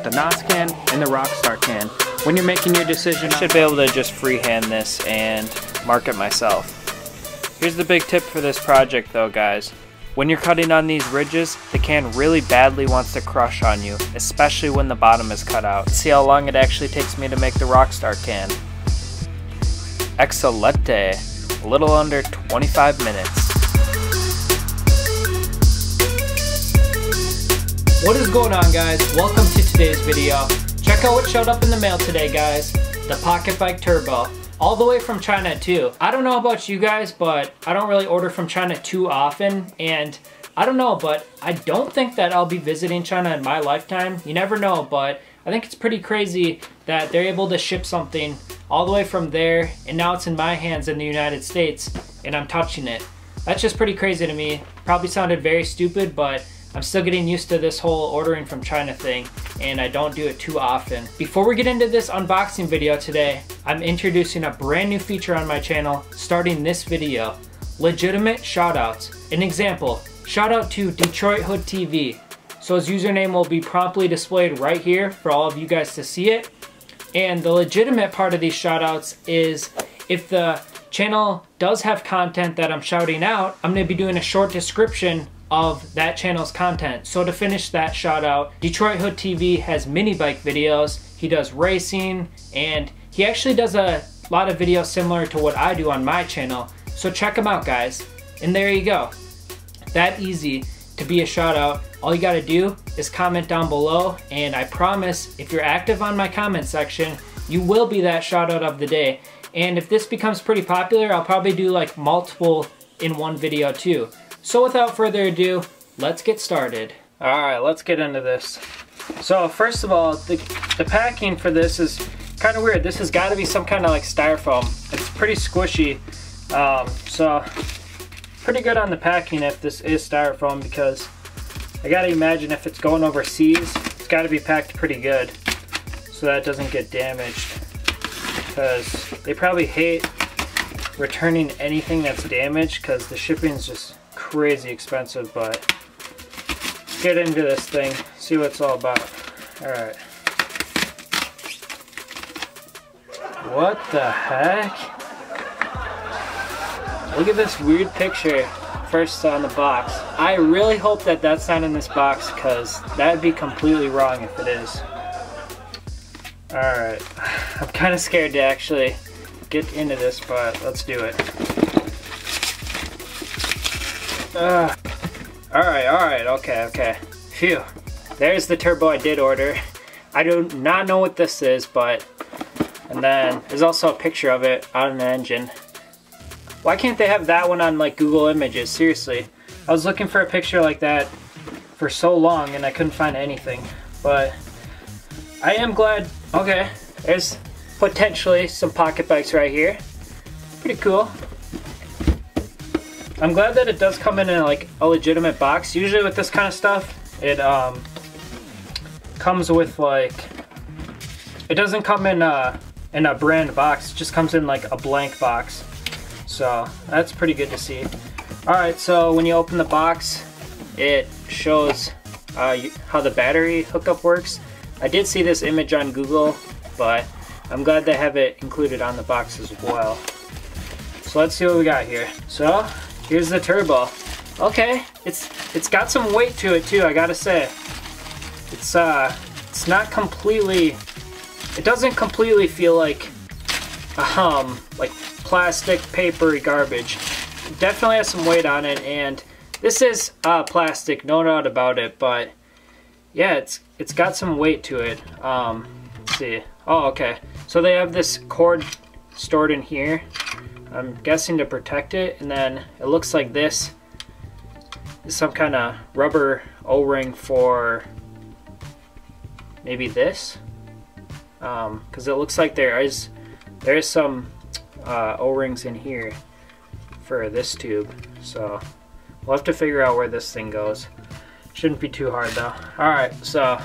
the NOS can and the Rockstar can. When you're making your decision, I should be able to just freehand this and mark it myself. Here's the big tip for this project though, guys. When you're cutting on these ridges, the can really badly wants to crush on you, especially when the bottom is cut out. See how long it actually takes me to make the Rockstar can. Excelente. A little under 25 minutes. What is going on, guys? Welcome to today's video. Check out what showed up in the mail today, guys. The Pocket Bike Turbo. All the way from China too. I don't know about you guys, but I don't really order from China too often, and I don't know, but I don't think that I'll be visiting China in my lifetime. You never know, but I think it's pretty crazy that they're able to ship something all the way from there, and now it's in my hands in the United States, and I'm touching it. That's just pretty crazy to me. Probably sounded very stupid, but I'm still getting used to this whole ordering from China thing, and I don't do it too often. Before we get into this unboxing video today, I'm introducing a brand new feature on my channel starting this video. Legitimate shoutouts. An example, shout out to Detroit Hood TV. So his username will be promptly displayed right here for all of you guys to see it. And the legitimate part of these shoutouts is if the channel does have content that I'm shouting out, I'm gonna be doing a short description of that channel's content. So to finish that shout out, Detroit Hood TV has mini bike videos, he does racing, and he actually does a lot of videos similar to what I do on my channel. So check him out, guys. And there you go. That easy to be a shout out. All you gotta do is comment down below, and I promise if you're active on my comment section, you will be that shout out of the day. And if this becomes pretty popular, I'll probably do like multiple in one video too. So without further ado, let's get started. Alright, let's get into this. So first of all, the packing for this is kind of weird. This has got to be some kind of like styrofoam. It's pretty squishy. So pretty good on the packing if this is styrofoam, because I gotta imagine if it's going overseas, it's got to be packed pretty good so that it doesn't get damaged, because they probably hate returning anything that's damaged because the shipping is just crazy expensive. But let's get into this thing, see what it's all about. Alright. What the heck? Look at this weird picture first on the box. I really hope that that's not in this box, because that'd be completely wrong if it is. Alright. I'm kind of scared to actually get into this, but let's do it. Alright, okay. Phew. There's the turbo I did order. I do not know what this is, but... And then there's also a picture of it on the engine. Why can't they have that one on like Google Images? Seriously. I was looking for a picture like that for so long and I couldn't find anything. But I am glad. Okay, there's potentially some pocket bikes right here. Pretty cool. I'm glad that it does come in like a legitimate box. Usually with this kind of stuff, it comes with like, it doesn't come in a brand box. It just comes in like a blank box. So that's pretty good to see. Alright, so when you open the box, it shows how the battery hookup works. I did see this image on Google, but I'm glad they have it included on the box as well. So let's see what we got here. So here's the turbo. Okay, it's got some weight to it too, I gotta say. It's not completely, it doesn't completely feel like like plastic, papery garbage. It definitely has some weight on it, and this is plastic, no doubt about it, but yeah, it's got some weight to it. Let's see. Oh, okay. So they have this cord stored in here. I'm guessing to protect it, and then it looks like this is some kind of rubber O-ring for maybe this, because it looks like there is some O-rings in here for this tube. So we'll have to figure out where this thing goes. Shouldn't be too hard though. Alright, so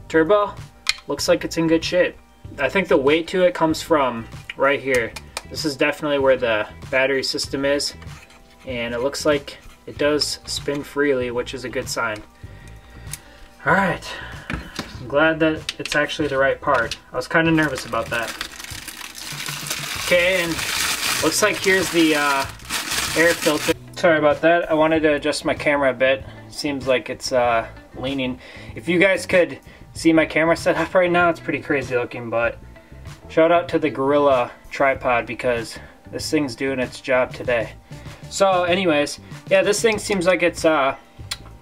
turbo looks like it's in good shape. I think the weight to it comes from right here. This is definitely where the battery system is, and it looks like it does spin freely, which is a good sign. Alright, I'm glad that it's actually the right part. I was kind of nervous about that. Okay, and looks like here's the air filter. Sorry about that. I wanted to adjust my camera a bit. Seems like it's leaning. If you guys could see my camera setup right now, it's pretty crazy looking, but shout out to the Gorilla tripod because this thing's doing its job today. So anyways, yeah, this thing seems like it's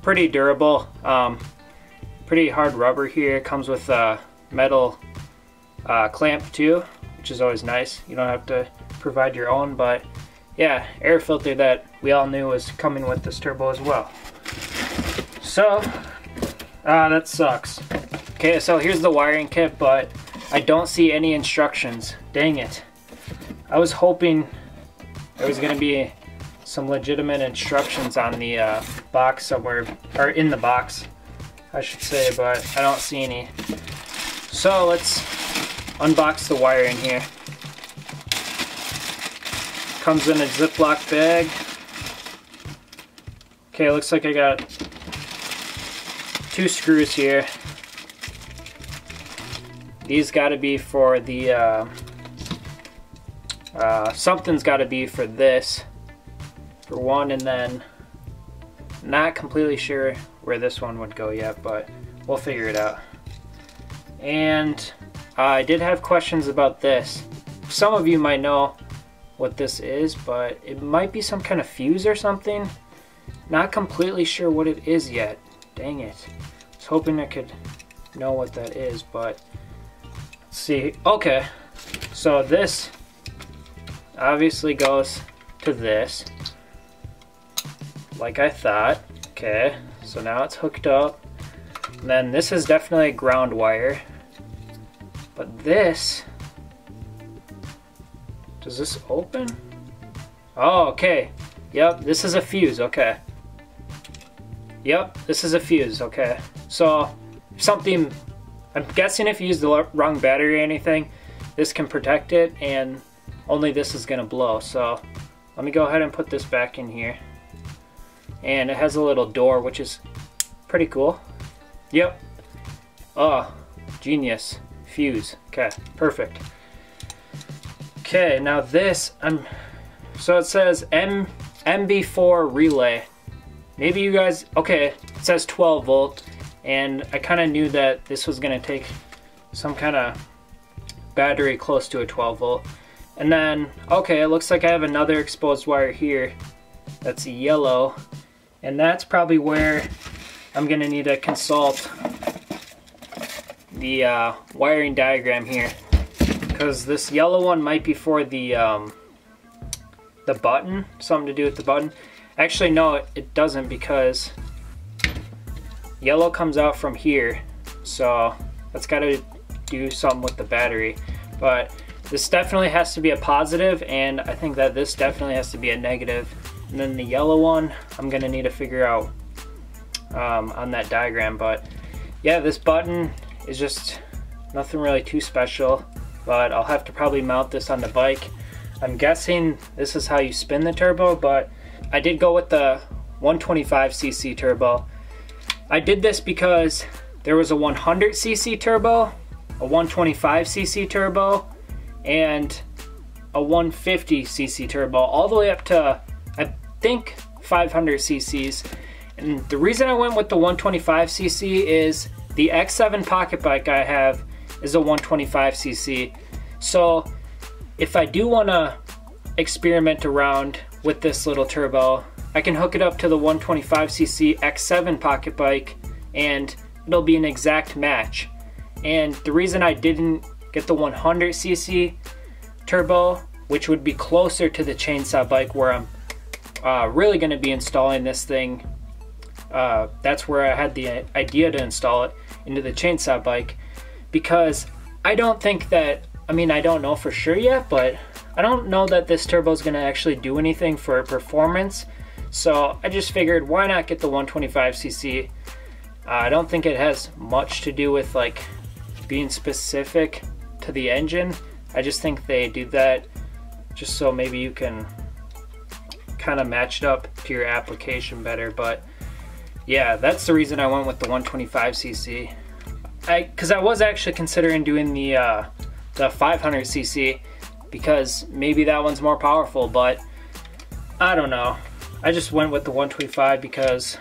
pretty durable. Pretty hard rubber here. Comes with a metal clamp too, which is always nice. You don't have to provide your own, but yeah, air filter that we all knew was coming with this turbo as well. So, that sucks. Okay, so here's the wiring kit, but I don't see any instructions. Dang it. I was hoping there was gonna be some legitimate instructions on the box somewhere, or in the box, I should say, but I don't see any. So let's unbox the wiring here. Comes in a Ziploc bag. Okay, looks like I got 2 screws here. These gotta be for the, something's gotta be for this, for one, and then not completely sure where this one would go yet, but we'll figure it out. And I did have questions about this. Some of you might know what this is, but it might be some kind of fuse or something. Not completely sure what it is yet. Dang it. I was hoping I could know what that is, but let's see. Okay, so this obviously goes to this, like I thought. Okay, so now it's hooked up. And then this is definitely a ground wire, but this, does this open? Oh, okay. Yep, this is a fuse, okay. Yep, this is a fuse, okay. So, something, I'm guessing if you use the wrong battery or anything, this can protect it, and only this is gonna blow. So, let me go ahead and put this back in here. And it has a little door, which is pretty cool. Yep. Oh, genius. Fuse. Okay, perfect. Okay, now this, so it says MB4 relay. Maybe you guys, okay, it says 12 volt, and I kind of knew that this was gonna take some kind of battery close to a 12 volt. And then, okay, it looks like I have another exposed wire here that's yellow, and that's probably where I'm gonna need to consult the wiring diagram here, because this yellow one might be for the button, something to do with the button. Actually, no, it doesn't, because yellow comes out from here, so that's got to do something with the battery. But this definitely has to be a positive, and I think that this definitely has to be a negative. And then the yellow one, I'm gonna need to figure out on that diagram. But yeah, this button is just nothing really too special, but I'll have to probably mount this on the bike. I'm guessing this is how you spin the turbo, but I did go with the 125cc turbo. I did this because there was a 100cc turbo, a 125cc turbo, and a 150cc turbo, all the way up to, I think, 500 cc's. And the reason I went with the 125cc is the X7 pocket bike I have is a 125cc. So if I do want to experiment around with this little turbo, I can hook it up to the 125cc X7 pocket bike and it'll be an exact match. And the reason I didn't get the 100cc turbo, which would be closer to the chainsaw bike where I'm really going to be installing this thing, that's where I had the idea to install it into the chainsaw bike, because I don't think that, I mean, I don't know for sure yet, but I don't know that this turbo is going to actually do anything for performance. So I just figured, why not get the 125cc? I don't think it has much to do with like being specific to the engine. I just think they do that just so maybe you can kind of match it up to your application better. But yeah, that's the reason I went with the 125cc. because I was actually considering doing the 500cc because maybe that one's more powerful, but I don't know. I just went with the 125 because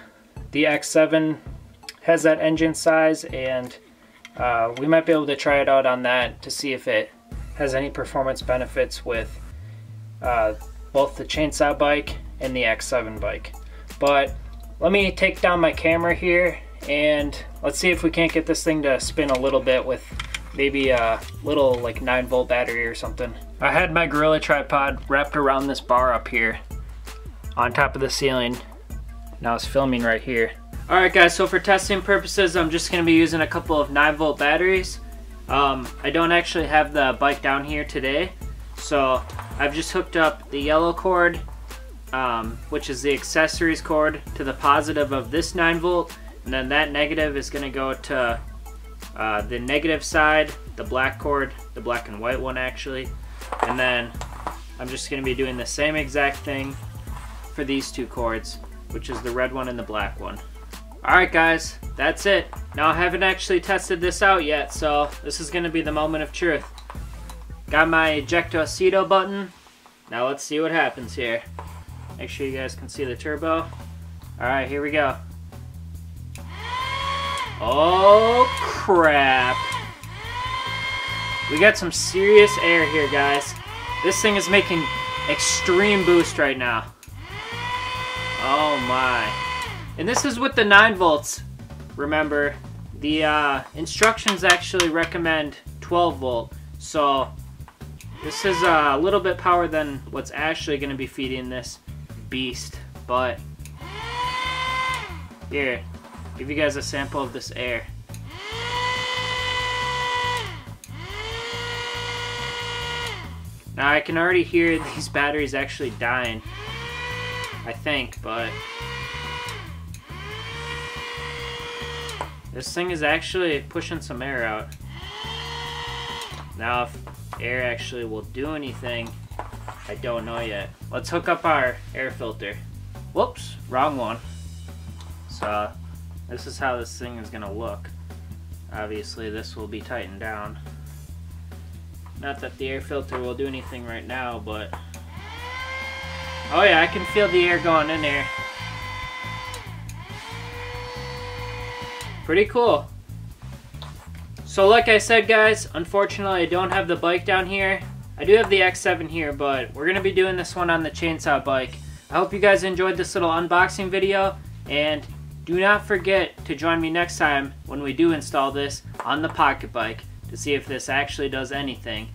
the X7 has that engine size, and we might be able to try it out on that to see if it has any performance benefits with both the chainsaw bike and the X7 bike. But let me take down my camera here and let's see if we can't get this thing to spin a little bit with maybe a little like 9-volt battery or something. I had my Gorilla tripod wrapped around this bar up here on top of the ceiling. Now it's filming right here. Alright guys, so for testing purposes, I'm just going to be using a couple of 9-volt batteries. I don't actually have the bike down here today, so I've just hooked up the yellow cord, which is the accessories cord, to the positive of this 9-volt, and then that negative is going to go to the negative side, the black cord, the black and white one actually, and then I'm just going to be doing the same exact thing for these two cords, which is the red one and the black one. Alright guys, that's it. Now I haven't actually tested this out yet, so this is going to be the moment of truth. Got my ejectocito button. Now let's see what happens here. Make sure you guys can see the turbo. Alright, here we go. Oh crap. We got some serious air here, guys. This thing is making extreme boost right now. Oh my. And this is with the 9 volts. Remember, the instructions actually recommend 12 volt. So this is a little bit power than what's actually going to be feeding this beast. But here, give you guys a sample of this air. Now I can already hear these batteries actually dying, I think, but this thing is actually pushing some air out. Now if air actually will do anything, I don't know yet. Let's hook up our air filter. Whoops, wrong one. So this is how this thing is gonna look. Obviously this will be tightened down. Not that the air filter will do anything right now, but oh yeah, I can feel the air going in there. Pretty cool. So like I said guys, unfortunately I don't have the bike down here. I do have the X7 here, but we're going to be doing this one on the chainsaw bike. I hope you guys enjoyed this little unboxing video, and do not forget to join me next time when we do install this on the pocket bike to see if this actually does anything.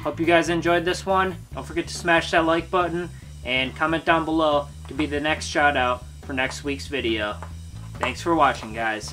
Hope you guys enjoyed this one. Don't forget to smash that like button and comment down below to be the next shout out for next week's video. Thanks for watching, guys.